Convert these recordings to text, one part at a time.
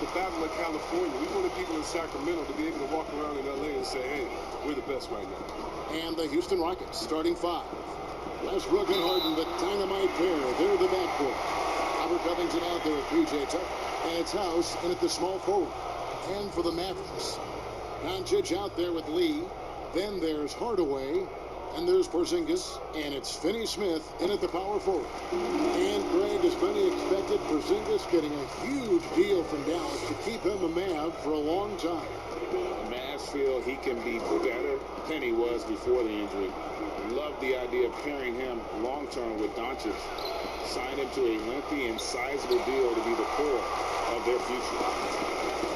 the Battle of California. We wanted people in Sacramento to be able to walk around in L.A. and say, hey, we're the best right now. And the Houston Rockets starting five. Westbrook and Harden, the dynamite pair. They're the backcourt. Robert Covington out there with P.J. Tucker. And it's House in at the small forward. And for the Mavericks, Doncic out there with Lee. Then there's Hardaway. And there's Porzingis. And it's Finney-Smith in at the power forward. And Greg, as many expected, Porzingis getting a huge deal from Dallas to keep him a Mav for a long time. The Mavs feel he can be better than he was before the injury. Love the idea of pairing him long-term with Doncic. Signed him to a lengthy and sizable deal to be the core of their future.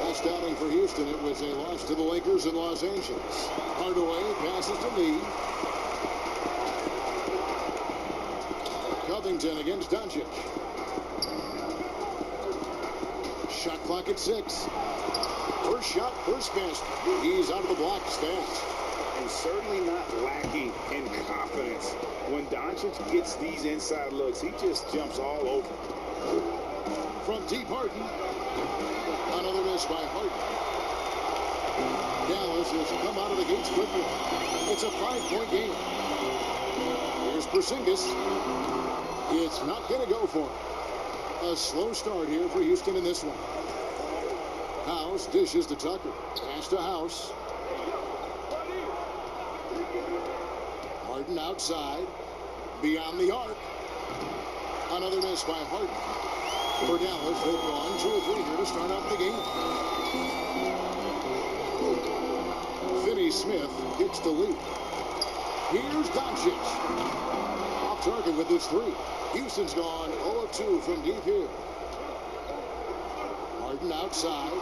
Last outing for Houston, it was a loss to the Lakers in Los Angeles. Hardaway passes to Lee. Covington against Doncic. Shot clock at 6. First shot, first basket. He's out of the block, Stats. And certainly not lacking in confidence. When Doncic gets these inside looks, he just jumps all over. From deep, Harden. Another miss by Harden. Dallas has come out of the gates quickly. It's a 5-point game. Here's Porzingis. It's not going to go for him. A slow start here for Houston in this one. House dishes to Tucker. Pass to House. Harden outside. Beyond the arc. Another miss by Harden. For Dallas, they've gone 2 or 3 here to start out the game. Finney-Smith gets the lead. Here's Doncic. Off target with his 3. Houston's gone 0 of 2 from deep here. Harden outside.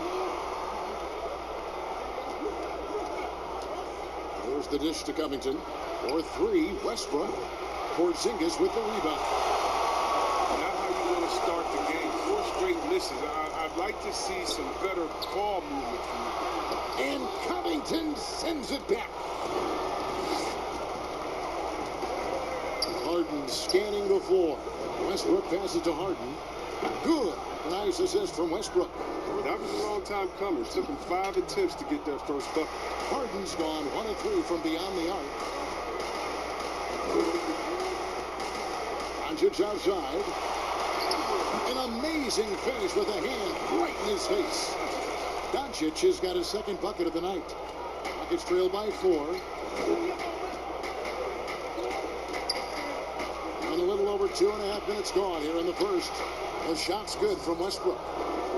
There's the dish to Covington. For 3, Westbrook. Porzingis with the rebound. Not how you want to start the game. 4 straight misses. I'd like to see some better ball movement from you. And Covington sends it back. Harden scanning the floor. Westbrook passes to Harden. Good. Nice assist from Westbrook. That was a long time coming. It took him 5 attempts to get that first bucket. Harden's gone 1 of 3 from beyond the arc. Doncic outside. An amazing finish with a hand right in his face. Doncic has got his second bucket of the night. Rockets trail by 4. And a little over 2.5 minutes gone here in the first. The shot's good from Westbrook.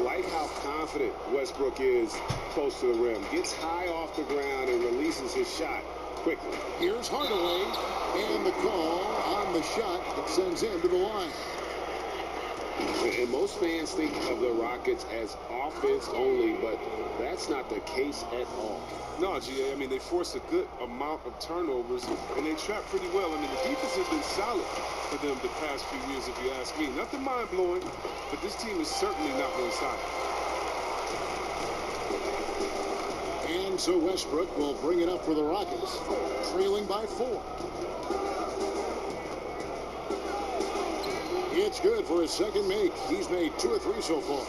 Like how confident Westbrook is close to the rim. Gets high off the ground and releases his shot quickly. Here's Hardaway. And the call on the shot that sends him to the line. And most fans think of the Rockets as offense only, but that's not the case at all. No, GA, I mean, they force a good amount of turnovers, and they trap pretty well. I mean, the defense has been solid for them the past few years, if you ask me. Nothing mind-blowing, but this team is certainly not one-sided. And so Westbrook will bring it up for the Rockets, trailing by 4. It's good for his second make. He's made 2 or 3 so far.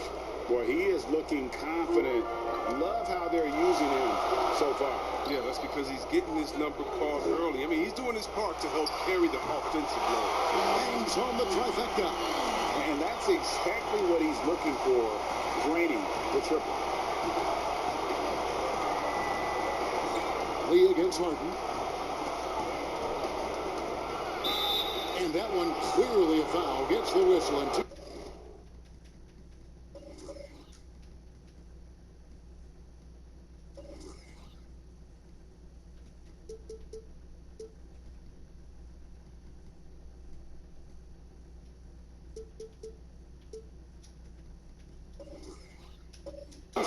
Boy, he is looking confident. Love how they're using him so far. Yeah, that's because he's getting his number called early. I mean, he's doing his part to help carry the offensive load. Bangs on the trifecta. And that's exactly what he's looking for, draining the triple. Lee against Harden. And that one clearly a foul. Gets the whistle. And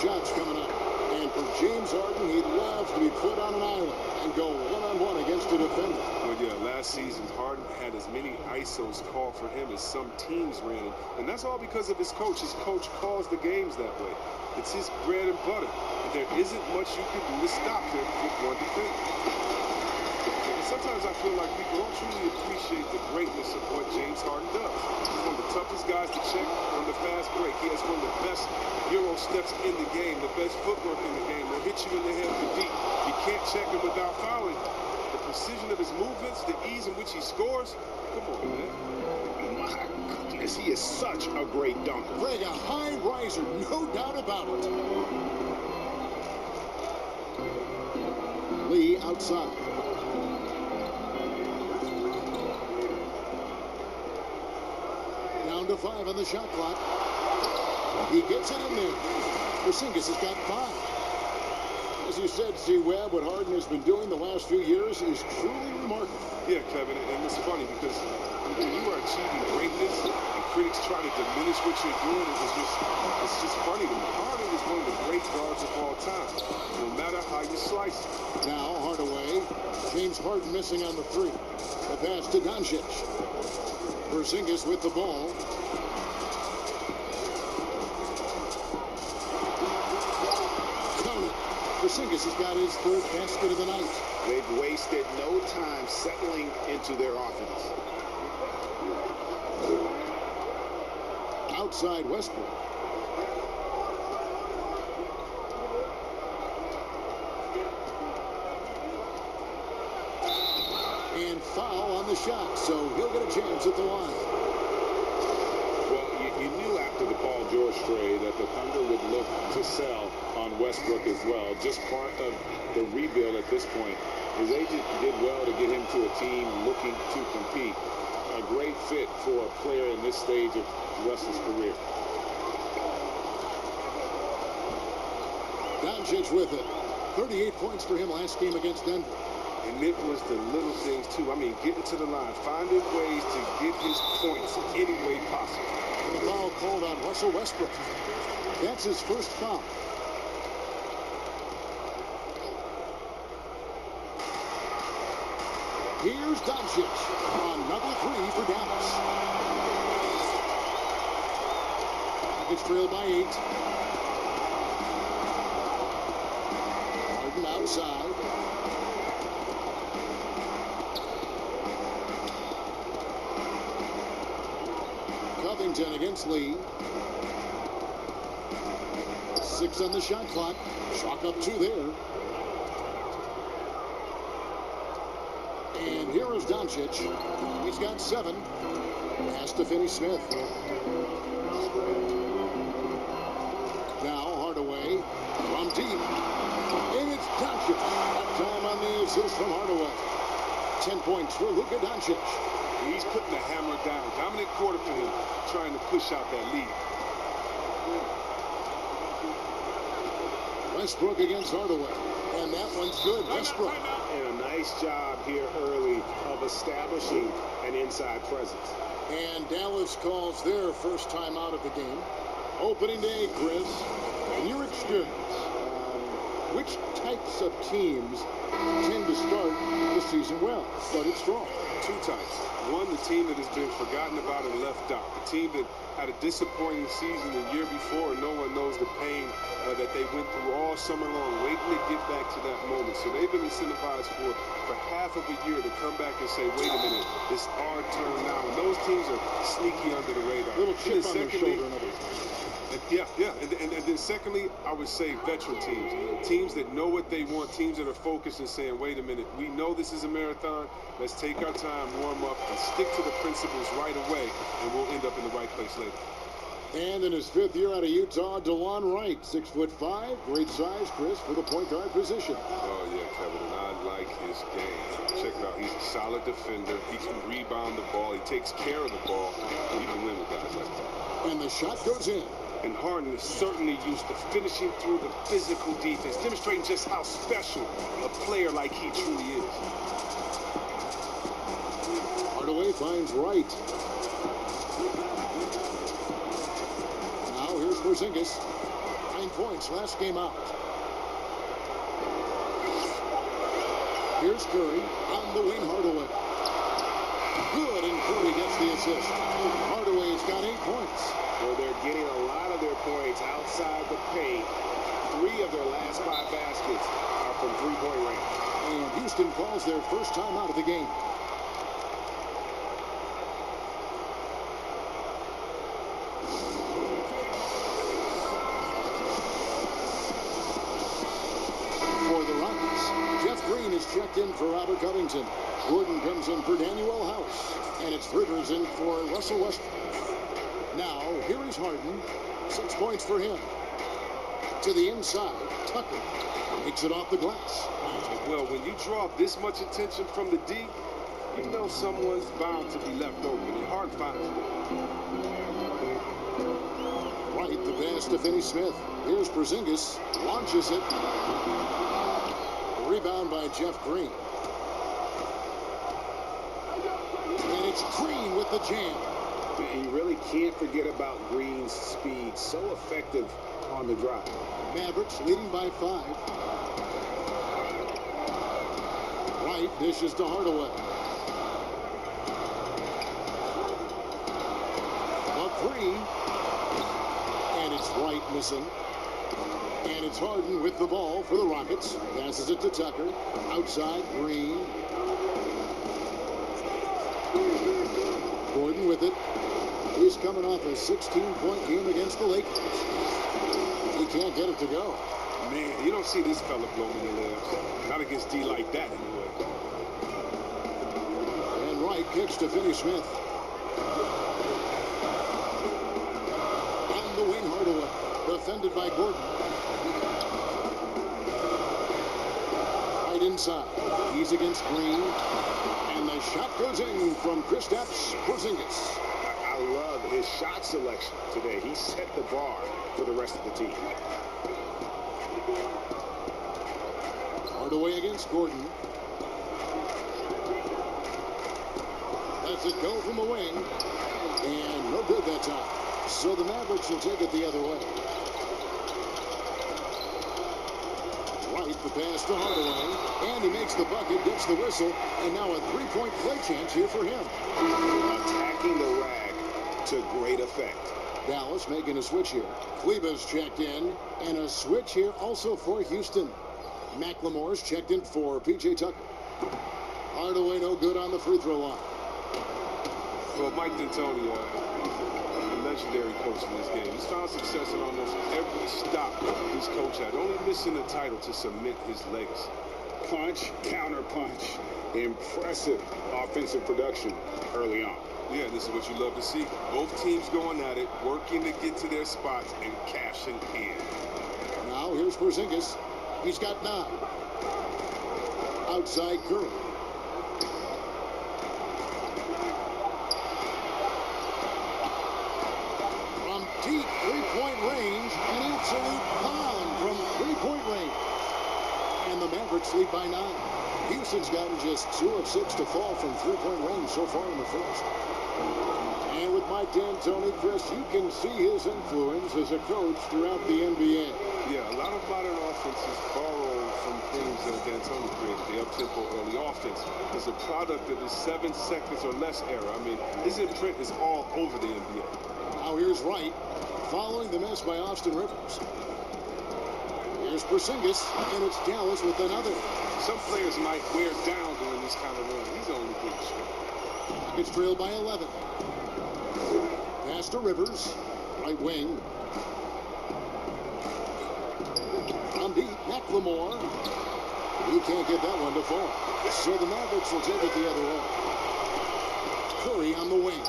shots coming up. And for James Harden, he loves to be put on an island and go one-on-one against a defender. Well, yeah, last season, Harden had as many ISOs called for him as some teams ran. And that's all because of his coach. His coach calls the games that way. It's his bread and butter. And there isn't much you can do to stop him with one defender. Sometimes I feel like people don't truly appreciate the greatness of what James Harden does. He's one of the toughest guys to check on the fast break. He has one of the best Euro steps in the game, the best footwork in the game. They'll hit you in the head with deep. You can't check him without fouling. The precision of his movements, the ease in which he scores. Come on, man. My goodness, he is such a great dunker. Greg, a high riser, no doubt about it. Lee outside. Down to 5 on the shot clock. He gets it in there. Porzingis has got 5. As you said, C-Webb, what Harden has been doing the last few years is truly remarkable. Yeah, Kevin, and it's funny because when you are achieving greatness and critics try to diminish what you're doing, it's just funny to me. Harden is one of the great guards of all time, no matter how you slice it. Now Hardaway. James Harden missing on the 3. The pass to Doncic. Porzingis with the ball. Porzingis has got his 3rd basket of the night. They've wasted no time settling into their offense. Outside Westbrook. And foul on the shot, so he'll get a chance at the line. Well, you knew after the Paul George trade that the Thunder would look to sell on Westbrook as well. Just part of the rebuild at this point. His agent did well to get him to a team looking to compete. A great fit for a player in this stage of Russ's career. Doncic with it. 38 points for him last game against Denver. And it was the little things, too. I mean, getting to the line, finding ways to get his points any way possible. And a foul called on Russell Westbrook. That's his first foul. Here's Doncic. Another 3 for Dallas. It's trailed by 8. Harden outside. Covington against Lee. 6 on the shot clock. Chalk up 2 there. And here is Doncic. He's got 7. Has to finish Smith. Now Hardaway from deep. And it's Doncic. Time on the assist from Hardaway. 10 points for Luka Doncic. He's putting the hammer down. Dominant quarter for him, trying to push out that lead. Westbrook against Hardaway. And that one's good. Westbrook. And a nice job here early of establishing an inside presence. And Dallas calls their first time out of the game. Opening day, Chris, in your experience, which types of teams tend to start the season well, started strong? 2 types. One, the team that has been forgotten about and left out. The team that had a disappointing season the year before, and no one knows the pain that they went through all summer long, waiting to get back to that moment. So they've been incentivized for half of a year to come back and say, wait a minute, it's our turn now. And those teams are sneaky under the radar. A little chip on their shoulder. Yeah. And then secondly, I would say veteran teams. Teams that know what they want, teams that are focused and saying, wait a minute, we know this is a marathon. Let's take our time, warm up, and stick to the principles right away, and we'll end up in the right place later. And in his 5th year out of Utah, DeLon Wright, 6'5", great size, Chris, for the point guard position. Oh, yeah, Kevin, and I like his game. Check it out. He's a solid defender. He can rebound the ball. He takes care of the ball. He can win with guys like that. And the shot goes in. And Harden is certainly used to finishing through the physical defense, demonstrating just how special a player like he truly is. Hardaway finds Wright. Now here's Porzingis. 9 points last game out. Here's Curry on the wing. Hardaway. Good, and Curry gets the assist. Hardaway's got 8 points. Well, they're getting a lot of their points outside the paint. 3 of their last 5 baskets are from 3-point range. And Houston calls their first time out of the game. For the Rockets, Jeff Green is checked in for Robert Covington. Gordon comes in for Daniel House. And it's Rivers in for Russell Westbrook. Now, here is Harden. 6 points for him. To the inside, Tucker makes it off the glass. Well, when you draw this much attention from the D, you know someone's bound to be left open. And Hart finds it. Right, the pass to Finney Smith. Here's Porzingis. Launches it. Rebound by Jeff Green. And it's Green with the jam. You really can't forget about Green's speed. So effective on the drive. Mavericks leading by 5. Wright dishes to Hardaway. A 3. And it's Wright missing. And it's Harden with the ball for the Rockets. Passes it to Tucker. Outside, Green. Gordon with it. He's coming off a 16-point game against the Lakers. He can't get it to go. Man, you don't see this fella blowing the left. Not against D like that, anyway. And Wright kicks to Finney Smith. On the wing, Hardaway. Defended by Gordon. Right inside. He's against Green. And the shot goes in from Kristaps Porzingis. I love his shot selection today. He set the bar for the rest of the team. Hardaway against Gordon. Lets it go from the wing. And no good that time. So the Mavericks will take it the other way. Wright, the pass to Hardaway. And he makes the bucket, gets the whistle. And now a three-point play chance here for him. Attacking the rag to great effect. Dallas making a switch here. Kleba's checked in. And a switch here also for Houston. McLemore's checked in for P.J. Tucker. Hardaway no good on the free throw line. Well, Mike D'Antoni, a legendary coach in this game. He's found success in almost every stop his coach had, only missing the title to cement his legacy. Punch, counter punch. Impressive offensive production early on. Yeah, this is what you love to see. Both teams going at it, working to get to their spots and cashing in. Now here's Porzingis. He's got 9. Outside Curry. From deep three-point range, an absolute bomb from three-point range. And the Mavericks lead by 9. Houston's gotten just 2 of 6 to fall from three-point range so far in the first. And with Mike D'Antoni, Chris, you can see his influence as a coach throughout the NBA. Yeah, a lot of modern offenses borrow from things that D'Antoni created. The up-tempo early offense is a product of the 7 seconds or less era. I mean, his imprint is all over the NBA. Now here's Wright, following the miss by Austin Rivers. Here's Porzingis, and it's Dallas with another. Some players might wear down during this kind of run. He's only getting straight. It's trailed by 11. Pass to Rivers, right wing. On deep, McLemore. He can't get that one to fall. So the Mavericks will take it the other way. Curry on the wing.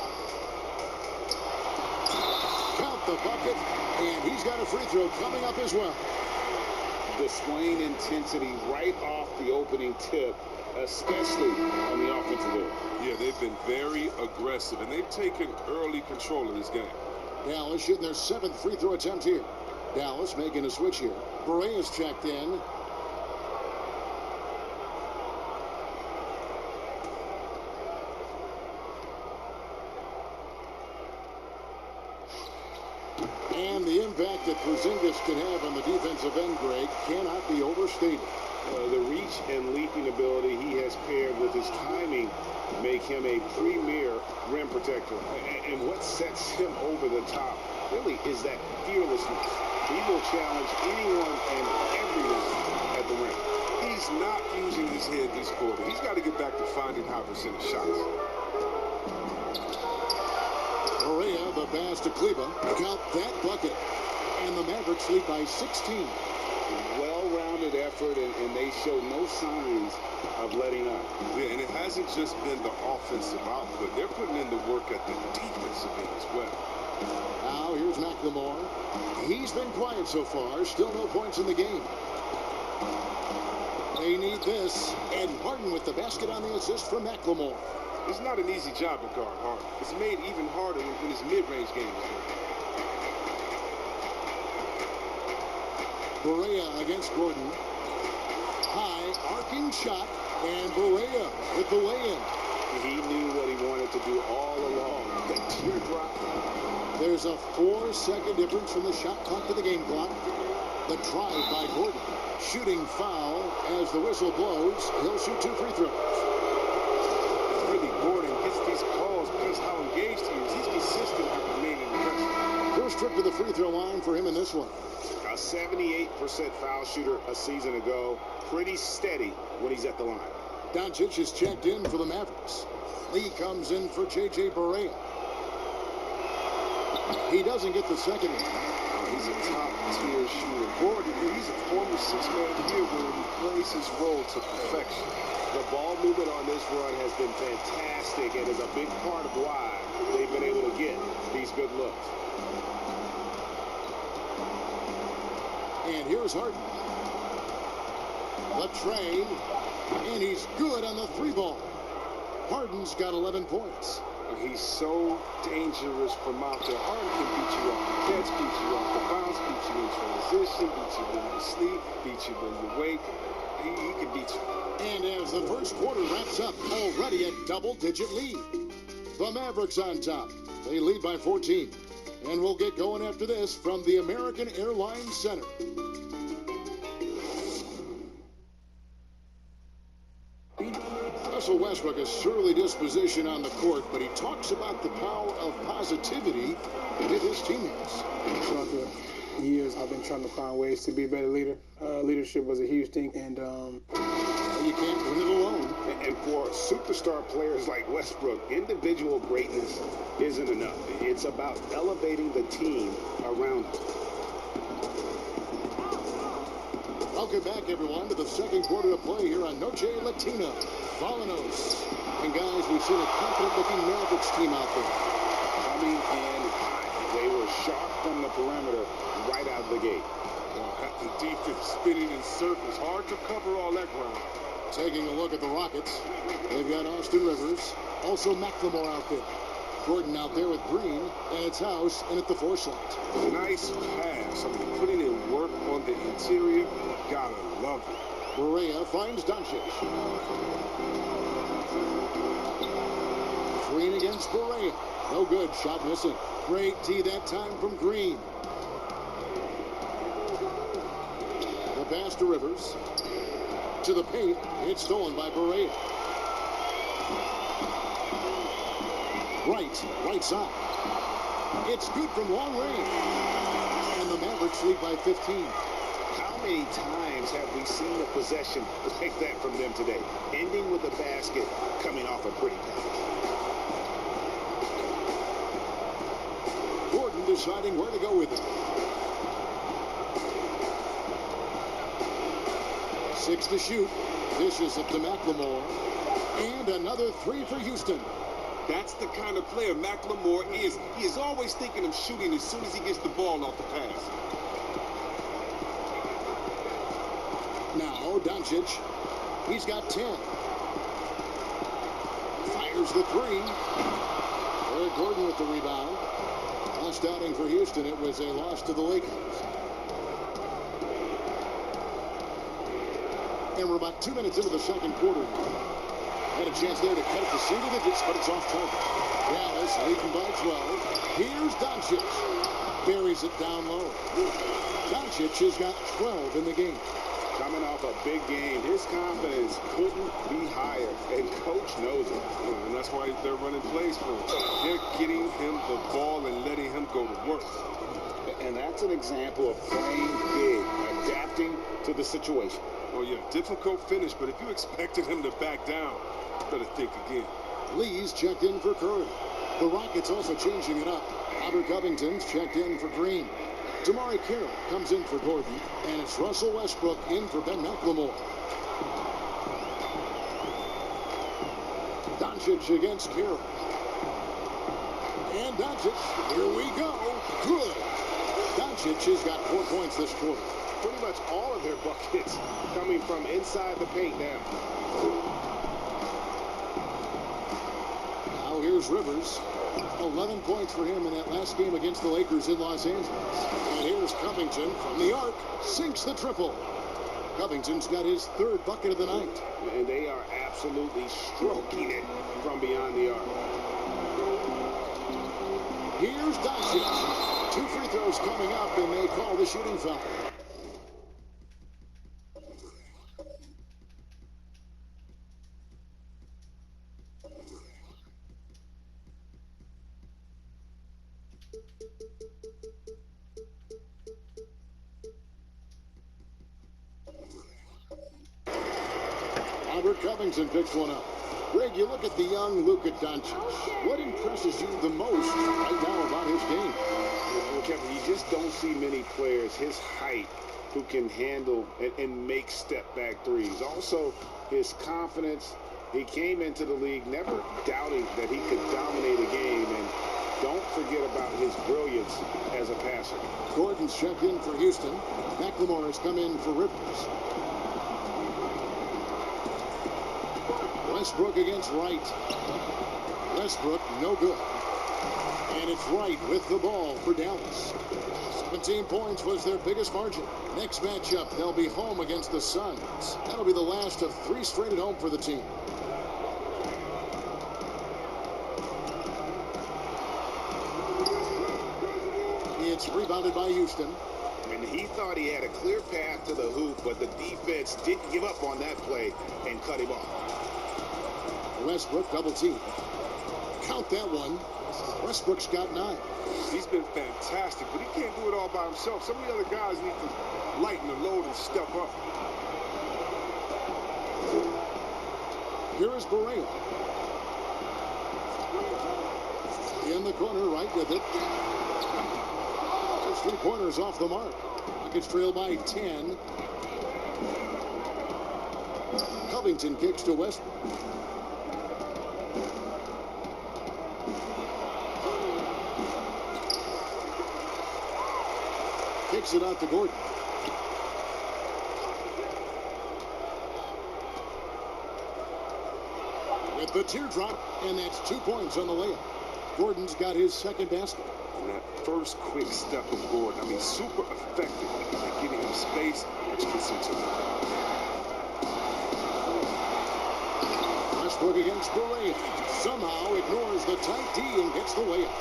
Count the bucket, and he's got a free throw coming up as well. Displaying intensity right off the opening tip, especially on the offensive end. Yeah, they've been very aggressive, and they've taken early control of this game. Dallas shooting their 7th free throw attempt here. Dallas making a switch here. Bray is checked in. And the impact that Porzingis can have on the defensive end, Greg, cannot be overstated. The reach and leaping ability he has paired with his timing make him a premier rim protector. And what sets him over the top really is that fearlessness. He will challenge anyone and everyone at the rim. He He's not using his head this quarter. He's got to get back to finding high percentage shots. Correa, the pass to Kleba. Count that bucket. And the Mavericks lead by 16. Well-rounded effort, and they show no signs of letting up. Yeah, and it hasn't just been the offensive output. They're putting in the work at the defensive end as well. Now here's McLemore. He's been quiet so far. Still no points in the game. They need this. And Harden with the basket on the assist from McLemore. It's not an easy job to guard Harden. It's made even harder when his mid-range game is working. Correa against Gordon. High arcing shot. And Correa with the lay-in. He knew what he wanted to do all along. That teardrop. There's a 4-second difference from the shot clock to the game clock. The drive by Gordon. Shooting foul as the whistle blows. He'll shoot 2 free throws. Really, Gordon gets these calls because how engaged he is. He's consistent with remaining pressure. First trip to the free throw line for him in this one. A 78% foul shooter a season ago. Pretty steady when he's at the line. Doncic is checked in for the Mavericks. Lee comes in for J.J. Barea. He doesn't get the second one. He's a top-tier shooter. Gordon, he's a former six-man hero when he plays his role to perfection. The ball movement on this run has been fantastic and is a big part of why they've been able to get these good looks. And here's Harden. The tray, and he's good on the 3-ball. Harden's got 11 points. He's so dangerous from out there. Harden can beat you off the catch, beat you off the bounce, beat you in transition, beat you when you sleep, beat you when you wake. He can beat you. And as the first quarter wraps up, already a double-digit lead. The Mavericks on top. They lead by 14. And we'll get going after this from the American Airlines Center. Russell Westbrook is surely disposition on the court, but he talks about the power of positivity with his teammates. Throughout the years, I've been trying to find ways to be a better leader. Leadership was a huge thing, and you can't win it alone. And for superstar players like Westbrook, individual greatness isn't enough. It's about elevating the team around him. Welcome back, everyone, to the second quarter of play here on Noche Latina. Volanos. And guys, we've seen a confident-looking Mavericks team out there. Coming in hot. They were sharp from the perimeter right out of the gate. The defense spinning in circles. Hard to cover all that ground. Taking a look at the Rockets. They've got Austin Rivers. Also McLemore out there. Gordon out there with Green. And it's House in at the 4 slot. Nice pass. I mean, putting in work on the interior. Gotta love it. Correa finds Doncic. Green against Correa. No good. Shot missing. Great D that time from Green. The pass to Rivers. To the paint. It's stolen by Correa. Right side. It's good from long range. And the Mavericks lead by 15. How many times have we seen a possession like that from them today? Ending with a basket, coming off a pretty pass. Gordon deciding where to go with it. 6 to shoot. Dishes it to McLemore. And another 3 for Houston. That's the kind of player McLemore is. He is always thinking of shooting as soon as he gets the ball off the pass. Now, Doncic. He's got 10. Fires the 3. Eric Gordon with the rebound. Last outing for Houston, it was a loss to the Lakers. And we're about 2 minutes into the second quarter. Had a chance there to cut it to single digits, but it's off target. Dallas leading by 12. Here's Doncic. Buries it down low. Doncic has got 12 in the game. Coming off a big game, his confidence couldn't be higher, and coach knows it. And that's why they're running plays for him. They're getting him the ball and letting him go to work. And that's an example of playing big, adapting to the situation. Oh, yeah, difficult finish, but if you expected him to back down, you better think again. Lee's checked in for Curry. The Rockets also changing it up. Albert Covington's checked in for Green. Damari Carroll comes in for Gordon, and it's Russell Westbrook in for Ben McLemore. Doncic against Carroll. And Doncic, here we go. Good. Doncic has got 4 points this quarter. Pretty much all of their buckets coming from inside the paint now. Now here's Rivers. 11 points for him in that last game against the Lakers in Los Angeles. And here's Covington from the arc. Sinks the triple. Covington's got his 3rd bucket of the night. And they are absolutely stroking it from beyond the arc. Here's Doncic. 2 free throws coming up, and they call the shooting foul. Albert Covington picks one up. Greg, you look at the young Luka Doncic. What impresses you the most right now about his game? Well, Kevin, you just don't see many players his height who can handle and make step-back threes. Also, his confidence. He came into the league never doubting that he could dominate a game. And don't forget about his brilliance as a passer. Gordon's checked in for Houston. McLemore has come in for Rivers. Westbrook against Wright. Westbrook, no good. And it's Wright with the ball for Dallas. 17 points was their biggest margin. Next matchup, they'll be home against the Suns. That'll be the last of 3 straight at home for the team. It's rebounded by Houston. And he thought he had a clear path to the hoop, but the defense didn't give up on that play and cut him off. Westbrook double team. Count that one. Westbrook's got 9. He's been fantastic, but he can't do it all by himself. Some of the other guys need to lighten the load and step up. Here is Barea. In the corner, right with it. Just 3-pointers off the mark. Rockets trail by 10. Covington kicks to Westbrook. Kicks it out to Gordon. With the teardrop, and that's 2 points on the layup. Gordon's got his 2nd basket. And that first quick step of Gordon, I mean, super effective at getting him space, which gets him to it. Westbrook against Barea. Somehow ignores the tight D and gets the layup.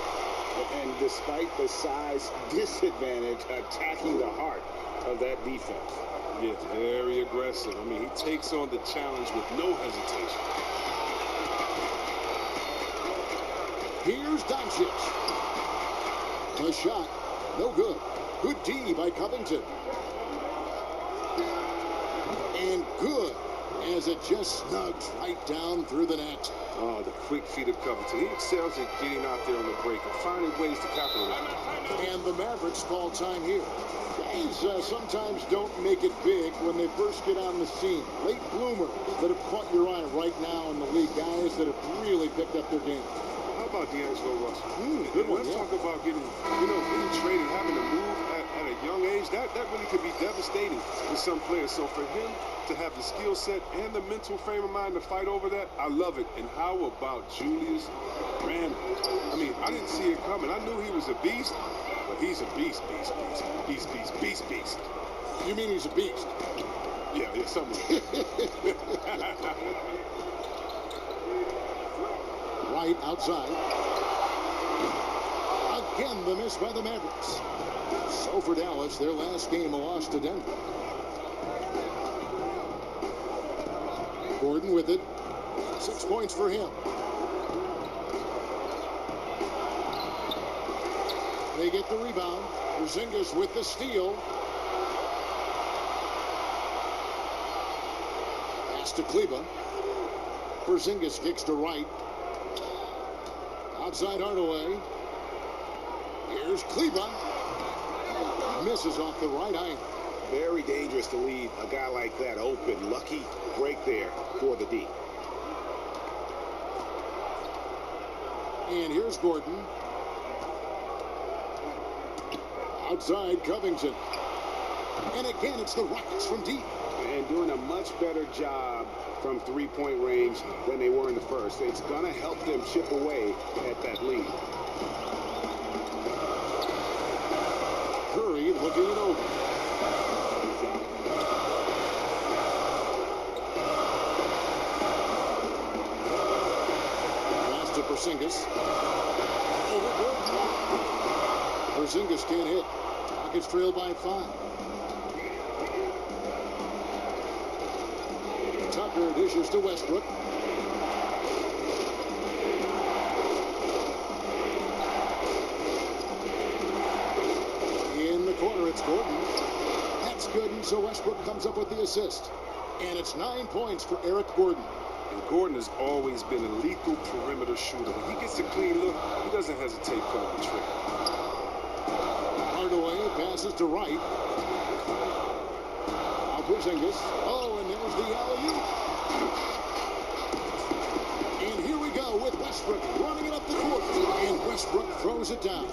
And despite the size disadvantage, attacking the heart of that defense. Yeah, very aggressive. I mean, he takes on the challenge with no hesitation. Here's Doncic. The shot, no good. Good D by Covington. And good as it just snugs right down through the net. Oh, the quick feet of Covington. He excels at getting out there on the break and finding ways to capitalize. And the Mavericks call time here. Guys sometimes don't make it big when they first get on the scene. Late bloomers that have caught your eye right now in the league. Guys that have really picked up their game. How about D'Angelo Russell? Good one, Let's yeah. talk about getting traded, having to move at a young age. That really could be devastating for some players. So for him to have the skill set and the mental frame of mind to fight over that, I love it. And how about Julius Randle? I mean, I didn't see it coming. I knew he was a beast, but he's a beast. You mean he's a beast? Yeah, something. Right outside. Again, the miss by the Mavericks. So for Dallas, their last game a loss to Denver. Gordon with it. 6 points for him. They get the rebound. Porzingis with the steal. Pass to Kleba. Porzingis kicks to right. Outside Hardaway. Here's Kleba. Misses off the right angle. Very dangerous to leave a guy like that open. Lucky break there for the D. And here's Gordon. Outside Covington. And again, it's the Rockets from deep. And doing a much better job from three-point range than they were in the first. It's going to help them chip away at that lead. Curry looking it over. Pass to Porzingis. Over Gordon. Porzingis can't hit. Rockets trail by 5. Tucker dishes to Westbrook. In the corner, it's Gordon. That's good, and so Westbrook comes up with the assist. And it's 9 points for Eric Gordon. And Gordon has always been a lethal perimeter shooter. When he gets a clean look, he doesn't hesitate pulling the trigger. Hardaway passes to right. Now Porzingis. Oh, and there's the alley-oop. And here we go with Westbrook running it up the court. And Westbrook throws it down.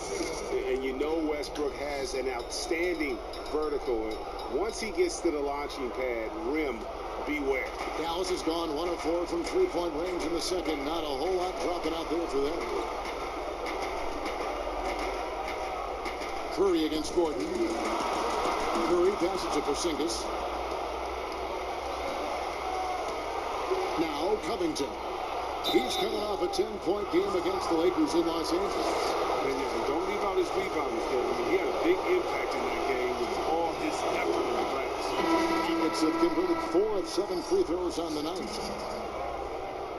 And you know Westbrook has an outstanding vertical. And once he gets to the launching pad, rim, beware. Dallas has gone 1 of 4 from three-point range in the second. Not a whole lot dropping out there for them. Curry against Gordon. Curry passes to Porzingis. Now Covington. He's coming off a 10-point game against the Lakers in Los Angeles. And don't leave out his rebounding, Kevin. I mean, he had a big impact in that game with all his effort in the glass. Rockets have converted 4 of 7 free throws on the night.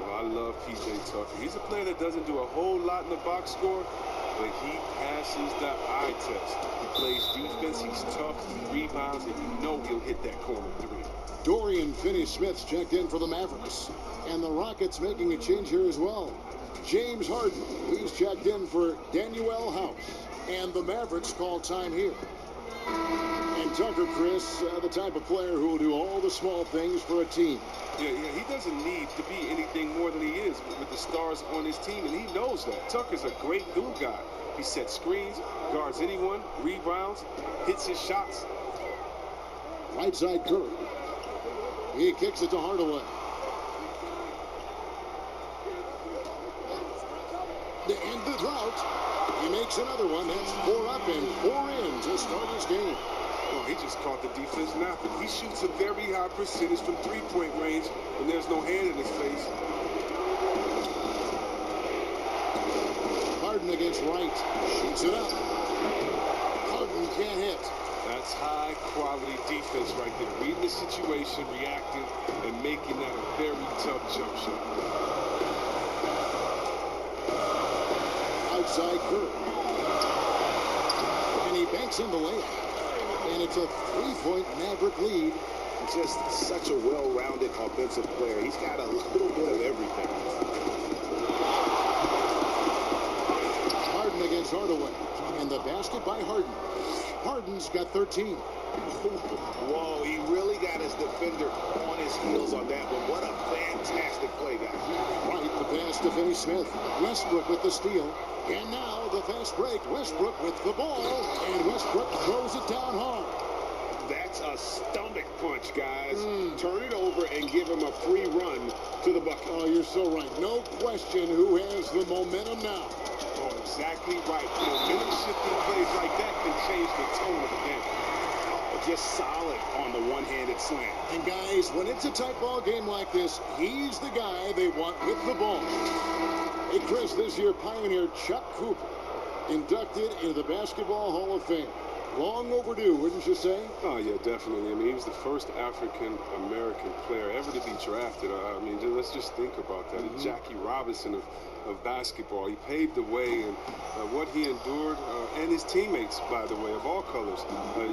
Well, I love P.J. Tucker. He's a player that doesn't do a whole lot in the box score, but he passes the eye test. He plays defense, he's tough, he rebounds, and you know he'll hit that corner 3. Dorian Finney-Smith's checked in for the Mavericks. And the Rockets making a change here as well. James Harden, he's checked in for Danuel House. And the Mavericks call time here. And Tucker, Chris, the type of player who will do all the small things for a team. Yeah, he doesn't need to be anything more than he is with the stars on his team, and he knows that. Tucker's a great glue guy. He sets screens, guards anyone, rebounds, hits his shots. Right side Curry. He kicks it to Hardaway. To end the drought, he makes another one. That's 4 up and 4 in to start his game. Well, he just caught the defense napping. He shoots a very high percentage from three-point range when there's no hand in his face. Harden against Wright. Shoots it up. Harden can't hit. That's high-quality defense right there. Reading the situation, reacting, and making that a very tough jump shot. Outside Curry. And he banks in the layup. And it's a 3-point Maverick lead. Just such a well-rounded offensive player. He's got a little bit of everything. Harden against Hardaway. And the basket by Harden. Harden's got 13. Whoa, he really got his defender on his heels on that one. What a fantastic play, guys. Right, the pass to Finney-Smith. Westbrook with the steal. And now the fast break. Westbrook with the ball. And Westbrook throws it down hard. That's a stomach punch, guys. Turn it over and give him a free run to the bucket. Oh, you're so right. No question who has the momentum now. Oh, exactly right. Momentum-shifting plays like that can change the tone of the game. Just solid on the one-handed slam. And guys, when it's a tight ball game like this, he's the guy they want with the ball. Hey, Chris, this year Pioneer Chuck Cooper inducted into the Basketball Hall of Fame. Long overdue, wouldn't you say? Oh, yeah, definitely. I mean, he was the first African-American player ever to be drafted. I mean, let's just think about that. Jackie Robinson of basketball. He paved the way, and what he endured, and his teammates, by the way, of all colors,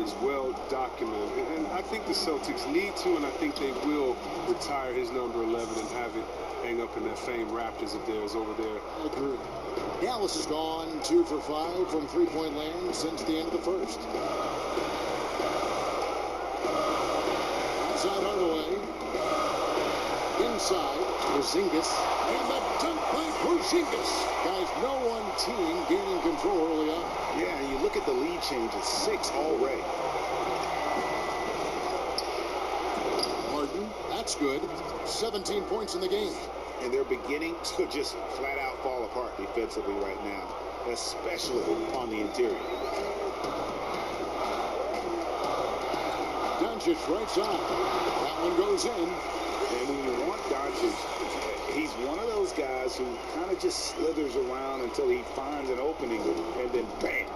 is well documented. And I think the Celtics need to, and I think they will retire his number 11 and have it hang up in that famed Raptors of theirs over there. I agree. Dallas has gone 2 for 5 from three-point land since the end of the first. Outside Hardaway. Inside, Porzingis. And the dunk by Porzingis. Guys, no one team gaining control early on. Yeah, and you look at the lead change. It's 6 already. Harden, that's good. 17 points in the game. And they're beginning to just flat out fall apart defensively right now, especially on the interior. Doncic right side. That one goes in. And when you want Doncic, he's one of those guys who kind of just slithers around until he finds an opening, and then bam.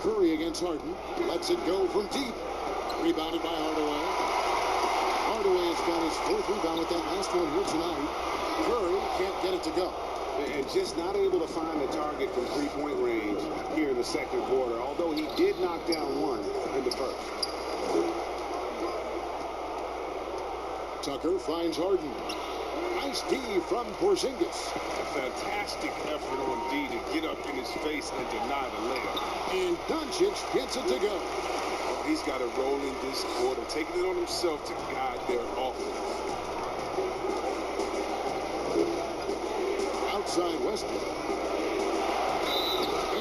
Curry against Harden. Lets it go from deep. Rebounded by Hardaway. Hardaway has got his 4th rebound with that last one here tonight. Curry can't get it to go. And just not able to find the target from three-point range here in the second quarter, although he did knock down one in the first. Tucker finds Harden. Nice D from Porzingis. A fantastic effort on D to get up in his face and deny the layup. And Doncic gets it to go. He's got a role in this quarter, taking it on himself to guide their offense. Outside Westbrook.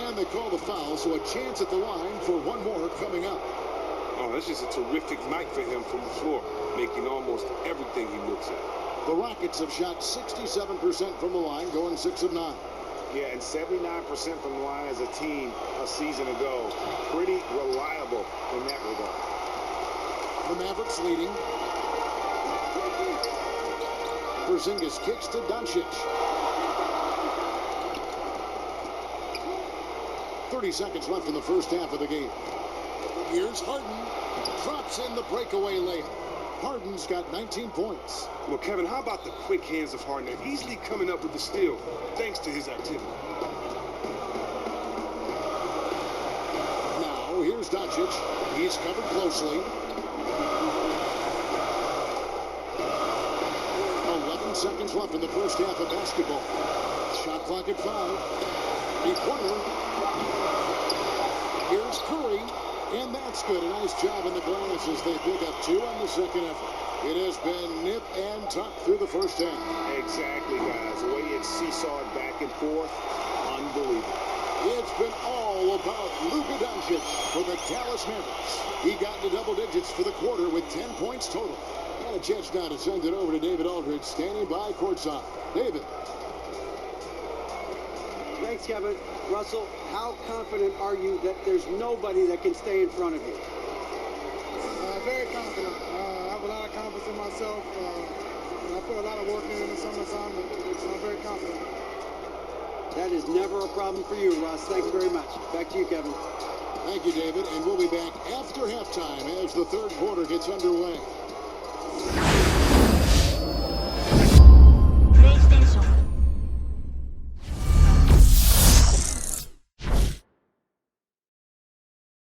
And they call the foul, so a chance at the line for one more coming up. Oh, that's just a terrific night for him from the floor, making almost everything he looks at. The Rockets have shot 67% from the line, going 6 of 9. Yeah, and 79% from the line as a team a season ago. Pretty reliable in that regard. The Mavericks leading. Porzingis kicks to Doncic. 30 seconds left in the first half of the game. Here's Harden. Drops in the breakaway layup. Harden's got 19 points. Well, Kevin, how about the quick hands of Harden? They're easily coming up with the steal, thanks to his activity. Now, here's Doncic. He's covered closely. 11 seconds left in the first half of basketball. Shot clock at 5. Three-pointer. Here's Curry. And that's good. A nice job in the glass as they pick up 2 on the second effort. It has been nip and tuck through the first half. Exactly, guys. The way it's seesawed back and forth, unbelievable. It's been all about Luka Doncic for the Dallas Mavericks. He got into double digits for the quarter with 10 points total. And a chance now to send it over to David Aldridge, standing by courtside. David. Thanks, Kevin. Russell, how confident are you that there's nobody that can stay in front of you? Very confident. I have a lot of confidence in myself. I put a lot of work in the summertime, so I'm very confident. That is never a problem for you, Russ. Thanks very much. Back to you, Kevin. Thank you, David. And we'll be back after halftime as the third quarter gets underway.